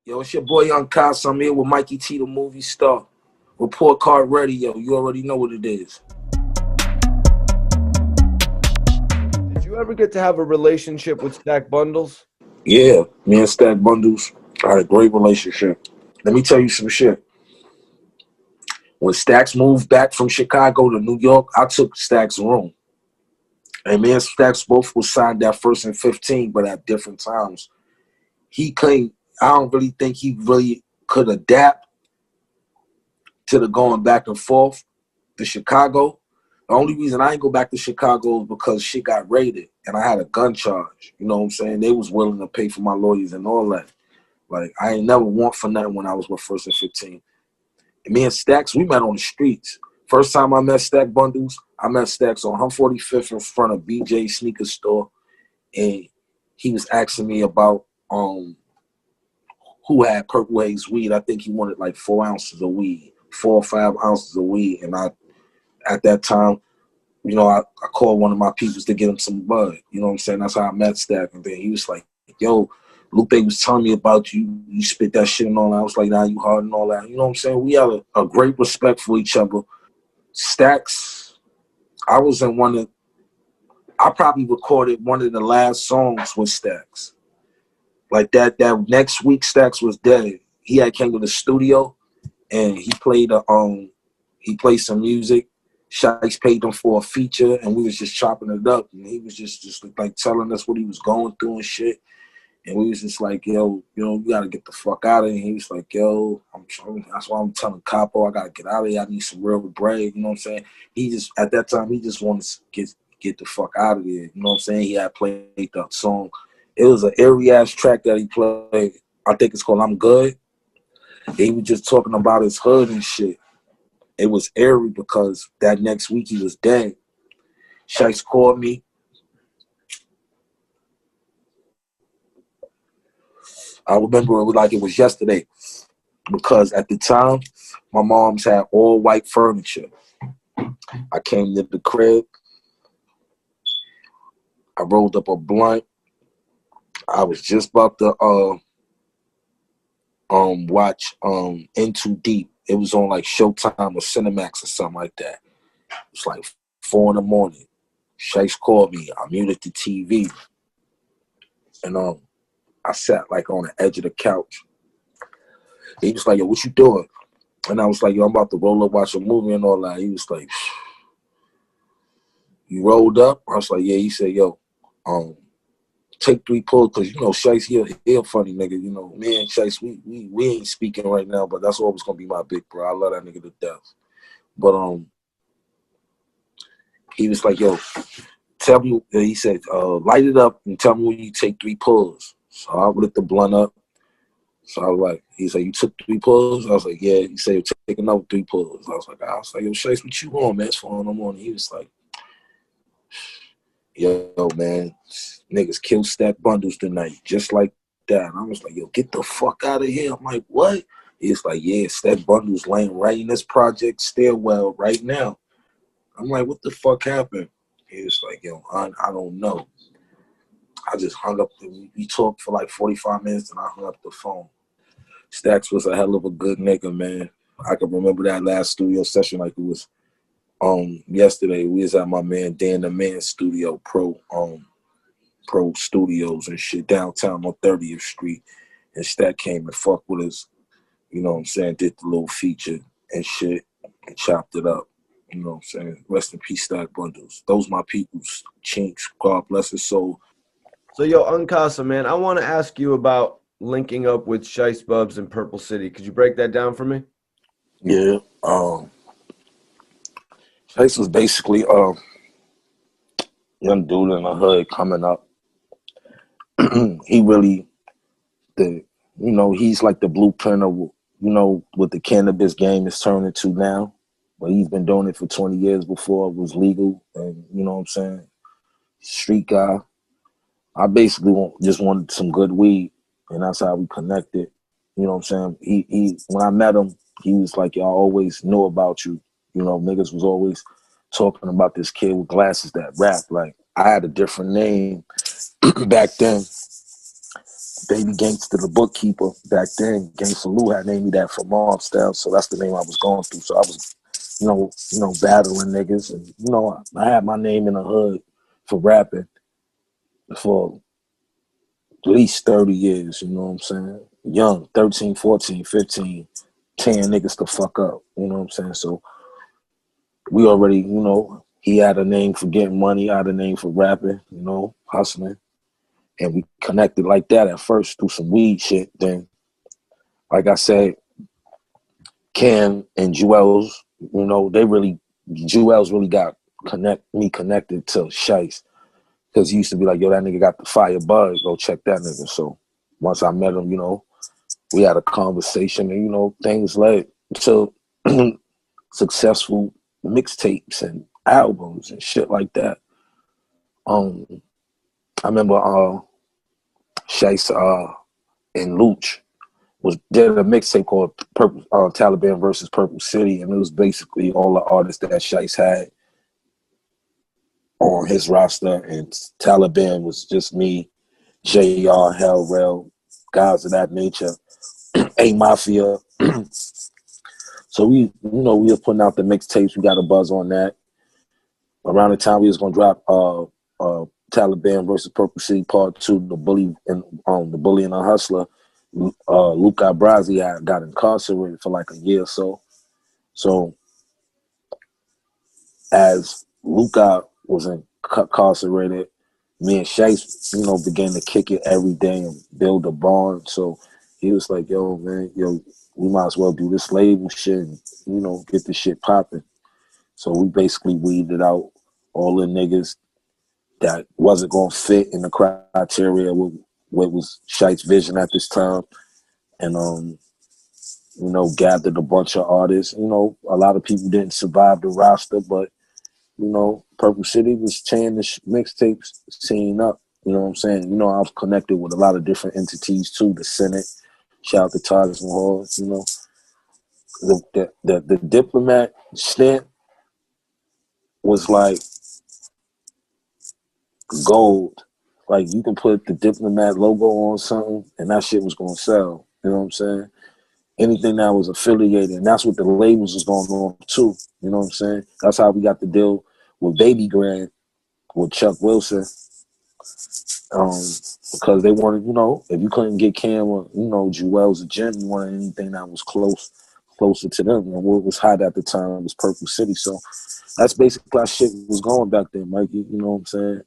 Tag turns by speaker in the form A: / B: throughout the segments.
A: Yo, it's your boy UnKasa. I'm here with Mikey T, the movie star. Report card ready, yo. You already know what it is.
B: Did you ever get to have a relationship with Stack Bundles?
A: Yeah, me and Stack Bundles had a great relationship. Let me tell you some shit. When Stacks moved back from Chicago to New York, I took Stacks' room. And me and Stacks both was signed at First and 15, but at different times. He couldn't, I don't really think he really could adapt to the going back and forth to Chicago. The only reason I ain't go back to Chicago is because shit got raided and I had a gun charge. You know what I'm saying? They was willing to pay for my lawyers and all that. Like, I ain't never want for nothing when I was with First and 15. And me and Stacks, we met on the streets. First time I met Stack Bundles, I met Stacks on 145th in front of BJ Sneaker Store. And he was asking me about who had Purple Haze weed. I think he wanted like 4 ounces of weed, 4 or 5 ounces of weed. And at that time, you know, I called one of my peoples to get him some bud. You know what I'm saying? That's how I met Stack. And then he was like, yo, Lupe was telling me about you. You spit that shit and all that. I was like, nah, you hard and all that. You know what I'm saying? We had a great respect for each other. Stacks, I probably recorded one of the last songs with Stacks. Like that next week Stacks was dead. He had came to the studio and he played some music. Shiest paid him for a feature and we was just chopping it up and he was just like telling us what he was going through and shit. And we was just like, yo, you know, you gotta get the fuck out of here. He was like, yo, that's why I'm telling Capo I gotta get out of here. I need some real bread. You know what I'm saying? He just at that time he just wanted to get the fuck out of there. You know what I'm saying? He had played that song. It was an airy ass track that he played. I think it's called I'm Good. He was just talking about his hood and shit. It was airy because that next week he was dead. Shiest called me. I remember it was like it was yesterday because at the time, my mom's had all white furniture. I came to the crib. I rolled up a blunt. I was just about to watch In Too Deep. It was on like Showtime or Cinemax or something like that. It was like 4 in the morning. Shiest called me. I muted the TV. And I sat like on the edge of the couch. He was like, yo, what you doing? And I was like, yo, I'm about to roll up, watch a movie and all that. He was like, you rolled up? I was like, yeah. He said, yo, take 3 pulls, because, you know, Shiest, he a funny nigga. You know, me and Shiest, we ain't speaking right now, but that's always going to be my big bro. I love that nigga to death. But he was like, yo, tell me, he said, light it up and tell me when you take 3 pulls. So I lit the blunt up. So I was like, he said, you took 3 pulls? I was like, yeah. He said, take another 3 pulls. I was like, yo, Shiest, what you on, man? It's 4 in the morning. He was like, yo, man, niggas kill Stack Bundles tonight, just like that. And I was like, yo, get the fuck out of here. I'm like, what? He's like, yeah, Stack Bundles laying right in this project stairwell right now. I'm like, what the fuck happened? He was like, yo, I don't know. I just hung up. We talked for like 45 minutes and I hung up the phone. Stacks was a hell of a good nigga, man. I can remember that last studio session like it was yesterday. We was at my man Dan the Man studio, Pro Studios and shit downtown on 30th Street. And Stack came and fucked with us. You know what I'm saying? Did the little feature and shit and chopped it up. You know what I'm saying? Rest in peace, Stack Bundles. Those my peoples. Chinx, God bless his soul.
B: So, yo, UnKasa, man, I want to ask you about linking up with Shiest Bubz in Purple City. Could you break that down for me?
A: Yeah. Shiest was basically young dude in the hood coming up. He really, he's like the blueprint of, what the cannabis game is turning to now. But he's been doing it for 20 years before it was legal. And, you know what I'm saying? Street guy. I basically just wanted some good weed. And that's how we connected. You know what I'm saying? He when I met him, he was like, y'all always knew about you. You know, niggas was always talking about this kid with glasses that rap. Like, I had a different name back then. Baby Gangster, the bookkeeper back then. Gangsta Lou had named me that for Mob Style, so that's the name I was going through. So I was, battling niggas, and I had my name in the hood for rapping for at least 30 years. You know what I'm saying? Young, 13, 14, 15, tearing niggas the fuck up. You know what I'm saying? So we already, he had a name for getting money, I had a name for rapping, hustling. And we connected like that at first through some weed shit. Then, like I said, Cam and Juelz, Juelz really got me connected to Shiest. Because he used to be like, yo, that nigga got the fire buzz, go check that nigga. So once I met him, we had a conversation and, things led to successful mixtapes and albums and shit like that. I remember Shiest and Luch did a mixtape called Taliban versus Purple City, and it was basically all the artists that Shiest had on his roster, and Taliban was just me, JR, Hell Rel, guys of that nature, A Mafia. So we were putting out the mixtapes. We got a buzz on that. Around the time we was gonna drop Taliban versus Purple City Part 2, the Bully and the Hustler, Luca Brasi got incarcerated for like a year or so. So as Luca was incarcerated, me and Shiest, began to kick it every day and build a bond. So he was like, yo, man, we might as well do this label shit and, get this shit popping. So we basically weeded out all the niggas that wasn't going to fit in the criteria what was Shiest's vision at this time. And, gathered a bunch of artists. A lot of people didn't survive the roster, but, Purple City was tearing the mixtapes scene up. You know what I'm saying? I was connected with a lot of different entities too. The Senate, shout out to Taj Mahal, the Diplomat stint was like gold. Like you can put the Diplomat logo on something and that shit was gonna sell. You know what I'm saying? Anything that was affiliated, and that's what the labels was going on too. You know what I'm saying? That's how we got the deal with Baby Grand with Chuck Wilson. Because they wanted, if you couldn't get Cam or, Juelz or Jim, you wanted anything that was closer to them. And what was hot at the time was Purple City. So that's basically how shit was going back then, Mikey. You know what I'm saying?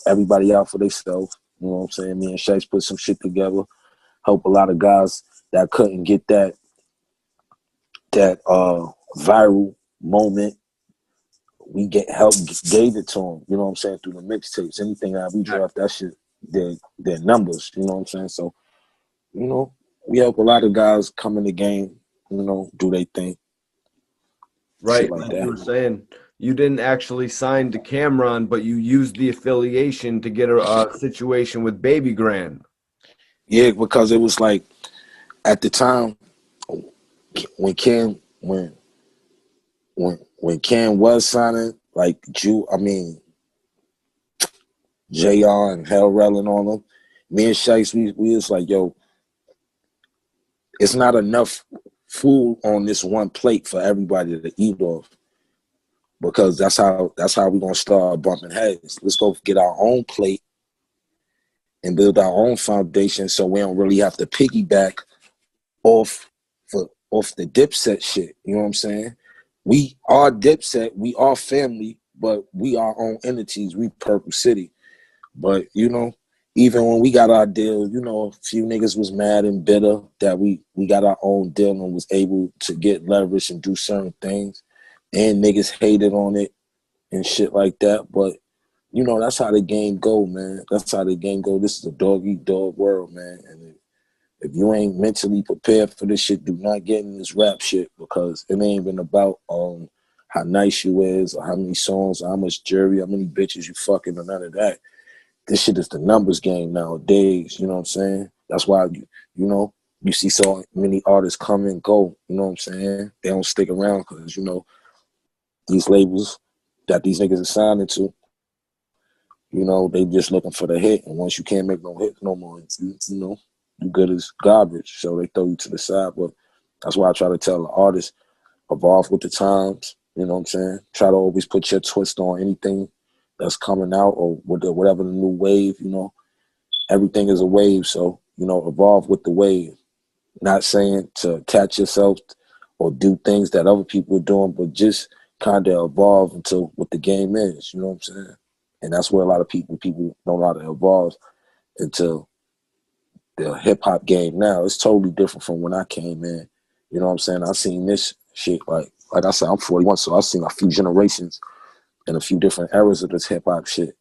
A: Everybody out for themselves. You know what I'm saying? Me and Shiest put some shit together. Help a lot of guys that couldn't get that viral moment. We gave it to them, you know what I'm saying, through the mixtapes. Anything that we dropped, that shit, their numbers, you know what I'm saying? So, we help a lot of guys come in the game, do their thing.
B: Right,
A: like
B: like
A: that.
B: you were saying, you didn't actually sign to Cameron, but you used the affiliation to get a situation with Baby Grand.
A: Yeah, because it was like, at the time, when Cam was signing, like JR and Hell Rel and all them, me and Shiest, we was like, yo, it's not enough food on this one plate for everybody to eat off. Because that's how we're gonna start bumping heads. Let's go get our own plate and build our own foundation so we don't really have to piggyback off the Dipset shit. You know what I'm saying? We are Dipset, we are family, but we our own entities. We Purple City. But even when we got our deal, a few niggas was mad and bitter that we got our own deal and was able to get leverage and do certain things. And niggas hated on it and shit like that. But, that's how the game go, man. That's how the game go. This is a dog-eat-dog world, man. And if you ain't mentally prepared for this shit, do not get in this rap shit because it ain't even about how nice you is or how many songs or how much jewelry, how many bitches you fucking or none of that. This shit is the numbers game nowadays, you know what I'm saying? That's why, you see so many artists come and go, you know what I'm saying? They don't stick around because, these labels that these niggas are signing to, You know, they just looking for the hit, and once you can't make no hit no more, you know, you good as garbage. So they throw you to the side. But that's why I try to tell the artists, evolve with the times. You know what I'm saying? Try to always put your twist on anything that's coming out or with whatever the new wave. You know, everything is a wave, so you know, evolve with the wave. Not saying to catch yourself or do things that other people are doing, but just kind of evolve into what the game is. You know what I'm saying? And that's where a lot of people don't know how to evolve into the hip hop game now. It's totally different from when I came in. You know what I'm saying? I seen this shit like I said, I'm 41, so I've seen a few generations and a few different eras of this hip hop shit.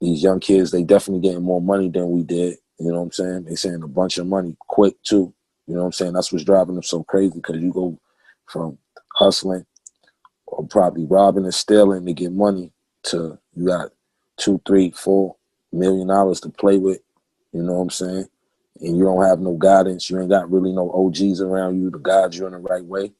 A: These young kids, they definitely getting more money than we did. You know what I'm saying? They saying a bunch of money quick too. You know what I'm saying? That's what's driving them so crazy, because you go from hustling or probably robbing and stealing to get money to you got $2, $3, $4 million to play with. You know what I'm saying? And you don't have no guidance. You ain't got really no OGs around you to guide you in the right way.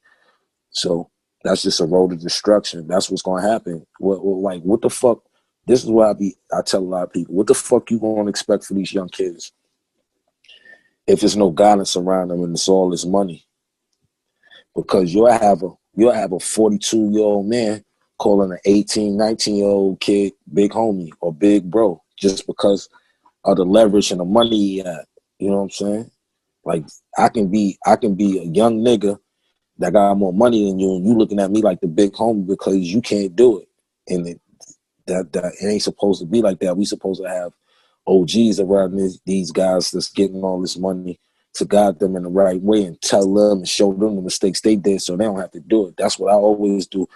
A: So that's just a road to destruction. That's what's gonna happen. What the fuck? This is what I tell a lot of people. What the fuck you gonna expect for these young kids if there's no guidance around them and it's all this money? Because you'll have a 42-year-old man calling an 18, 19-year-old kid big homie or big bro just because of the leverage and the money he had. You know what I'm saying? Like I can be a young nigga that got more money than you, and you looking at me like the big homie because you can't do it. And that it ain't supposed to be like that. We supposed to have OGs around these guys that's getting all this money to guide them in the right way and tell them and show them the mistakes they did so they don't have to do it. That's what I always do.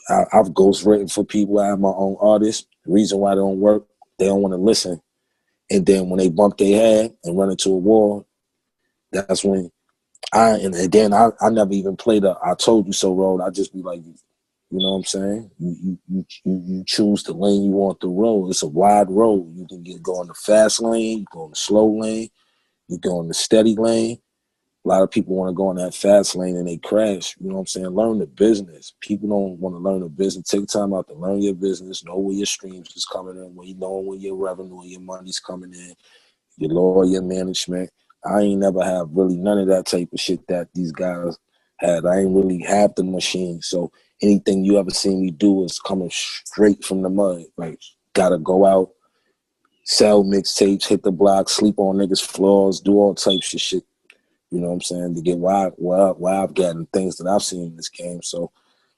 A: I've ghostwritten for people. I have my own artists. The reason why they don't work, they don't want to listen. And then when they bump their head and run into a wall, that's when I never even played a I told you so road. I just be like, you know what I'm saying? You choose the lane you want to roll. It's a wide road. You can go in the fast lane, you go in the slow lane, you go in the steady lane. A lot of people want to go in that fast lane and they crash. You know what I'm saying? Learn the business. People don't want to learn the business. Take time out to learn your business. Know where your streams is coming in, where your revenue, your money's coming in, your lawyer, your management. I ain't never have really none of that type of shit that these guys had. I ain't really have the machine. So anything you ever seen me do is coming straight from the mud. Like, gotta go out, sell mixtapes, hit the block, sleep on niggas' floors, do all types of shit. You know what I'm saying? To get where I've gotten things that I've seen in this game. So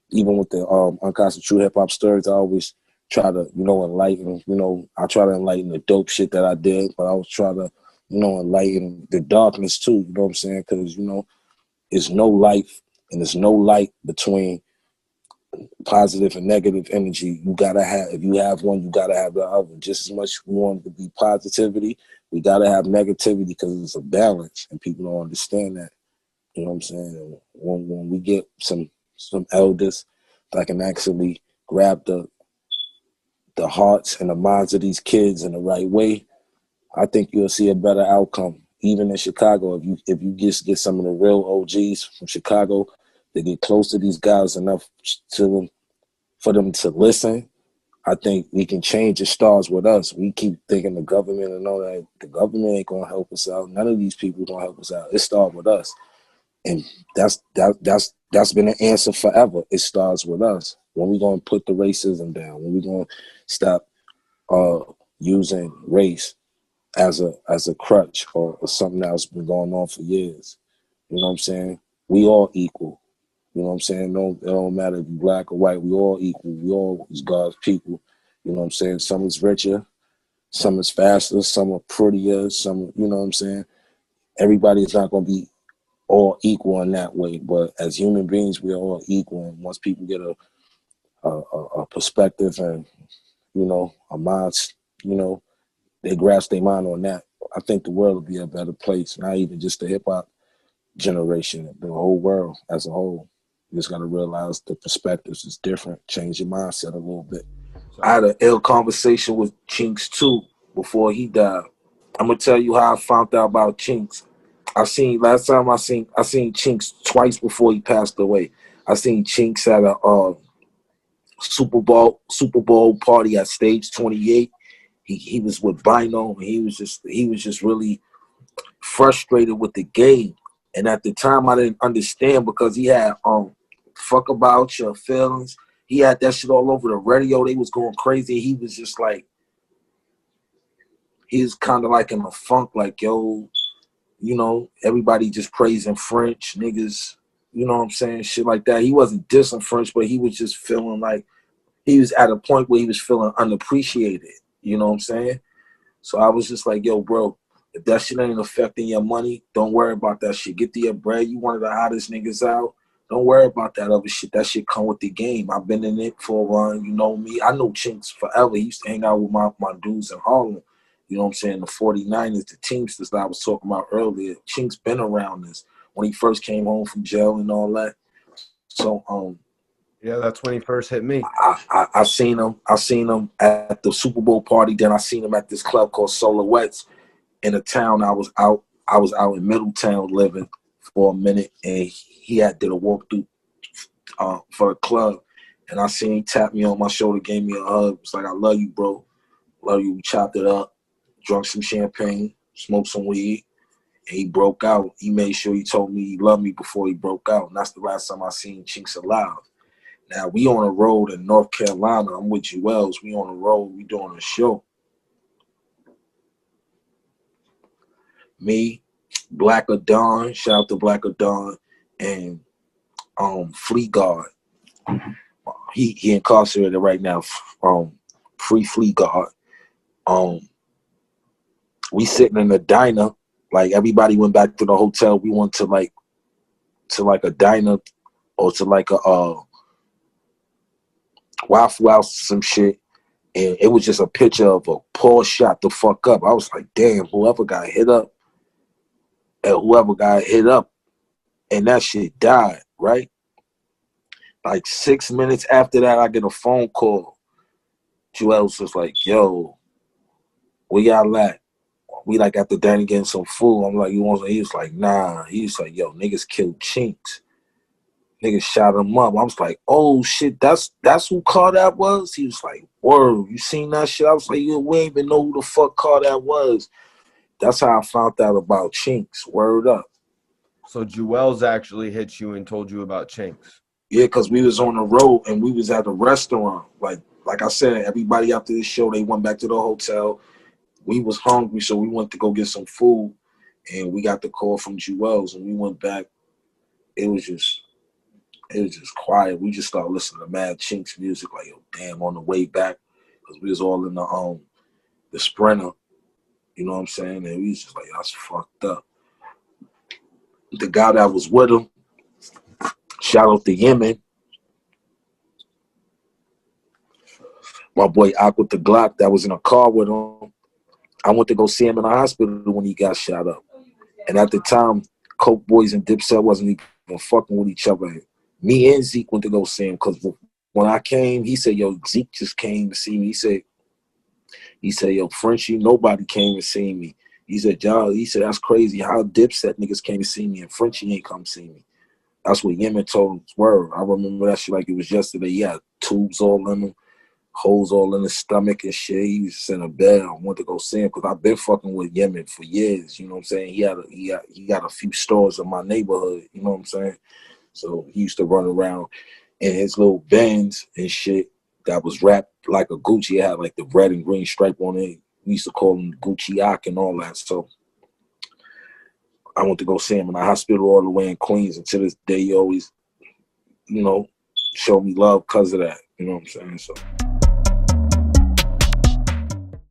A: even with the UnKasa True Hip Hop Stories, I always try to, enlighten, I try to enlighten the dope shit that I did, but I always try to, enlighten the darkness too, you know what I'm saying? Because, it's no life and there's no light between positive and negative energy. You gotta have, if you have one, you gotta have the other. Just as much we want it to be positivity, we gotta have negativity because it's a balance, and people don't understand that. You know what I'm saying? When we get some elders that can actually grab the hearts and the minds of these kids in the right way, I think you'll see a better outcome. Even in Chicago, if you just get some of the real OGs from Chicago, they get close to these guys enough for them to listen, I think we can change. It starts with us. We keep thinking the government and all that. The government ain't gonna help us out. None of these people gonna help us out. It starts with us, and that's been an answer forever. It starts with us. When we gonna put the racism down? When we gonna stop using race as a crutch or something that's been going on for years? You know what I'm saying? We all equal. You know what I'm saying? No, it don't matter if you're black or white. We all equal. We all is God's people. You know what I'm saying? Some is richer, some is faster, some are prettier, some, you know what I'm saying? Everybody is not going to be all equal in that way, but as human beings, we are all equal. And once people get a perspective and, a mind, they grasp their mind on that, I think the world will be a better place. Not even just the hip hop generation, the whole world as a whole. You just got to realize the perspectives is different. Change your mindset a little bit. I had an ill conversation with Chinx too before he died. I'm gonna tell you how I found out about Chinx. Last time I seen Chinx twice before he passed away. I seen Chinx at a Super Bowl party at Stage 28. He was with Bino, and he was just really frustrated with the game. And at the time, I didn't understand because he had "Fuck About Your Feelings." He had that shit all over the radio. They was going crazy. He was just like, he was kind of like in a funk, like, yo, you know, everybody just praising French niggas. You know what I'm saying? Shit like that. He wasn't dissing French, but he was just feeling like he was at a point where he was feeling unappreciated. You know what I'm saying? So I was just like, yo, bro, if that shit ain't affecting your money, don't worry about that shit. Get to your bread. You one of the hottest niggas out. Don't worry about that other shit. That shit come with the game. I've been in it for a while. You know me. I know Chinx forever. He used to hang out with my dudes in Harlem. You know what I'm saying? The 49ers, the Teamsters that I was talking about earlier. Chinx been around this when he first came home from jail and all that. So
B: yeah, that's when he first hit me.
A: I seen him. I seen him at the Super Bowl party. Then I seen him at this club called Silhouettes in a town I was out. I was out in Middletown living for a minute, and he had did a walkthrough for the club, and I seen him tap me on my shoulder, gave me a hug. It's like, I love you, bro. Love you. We chopped it up, drunk some champagne, smoked some weed, and he broke out. He made sure he told me he loved me before he broke out, and that's the last time I seen Chinx alive. Now, we on a road in North Carolina. I'm with Juelz. We on a road. We doing a show. Me, Black Dawn, shout out to Black Dawn, and Fleet Guard. He incarcerated right now. Free Fleet Guard. We sitting in a diner. Like, everybody went back to the hotel. We went to like a diner or to like a Waffle House or some shit, and it was just a picture of a Paul shot the fuck up. I was like, damn, whoever got hit up, and that shit died, right? Like 6 minutes after that, I get a phone call. Juelz was like, yo, where y'all at? We like at the diner getting some food. I'm like, you want some? He was like, nah. He was like, yo, niggas killed Chinx. Niggas shot him up. I was like, oh shit, that's who car that was? He was like, word, you seen that shit? I was like, yo, we ain't even know who the fuck car that was. That's how I found out about Chinx. Word up.
B: So Juelz actually hit you and told you about Chinx.
A: Yeah, because we was on the road and we was at a restaurant. Like I said, everybody after this show, they went back to the hotel. We was hungry, so we went to go get some food, and we got the call from Juelz, and we went back. It was just quiet. We just started listening to mad Chinx music, like, yo, damn, on the way back, because we was all in the Sprinter, you know what I'm saying? And we was just like, that's fucked up. The guy that was with him, shout out to Yemen, my boy Ak with the Glock that was in a car with him. I went to go see him in the hospital when he got shot up. And at the time, Coke Boys and Dipset wasn't even fucking with each other. Me and Zeke went to go see him because when I came, he said, yo, Zeke just came to see me. He said, yo, Frenchie, nobody came to see me. He said, that's crazy how Dipset niggas came to see me and Frenchie ain't come see me. That's what Yemen told his word. I remember that shit like it was yesterday. He had tubes all in him, holes all in his stomach and shit. He was in a bed. I went to go see him because I've been fucking with Yemen for years. You know what I'm saying? He got a few stores in my neighborhood. You know what I'm saying? So he used to run around in his little Benz and shit that was wrapped like a Gucci. It had like the red and green stripe on it. We used to call him Gucci Ak and all that. So I went to go see him in the hospital all the way in Queens. And to this day, he always, you know, showed me love because of that. You know what I'm saying? So.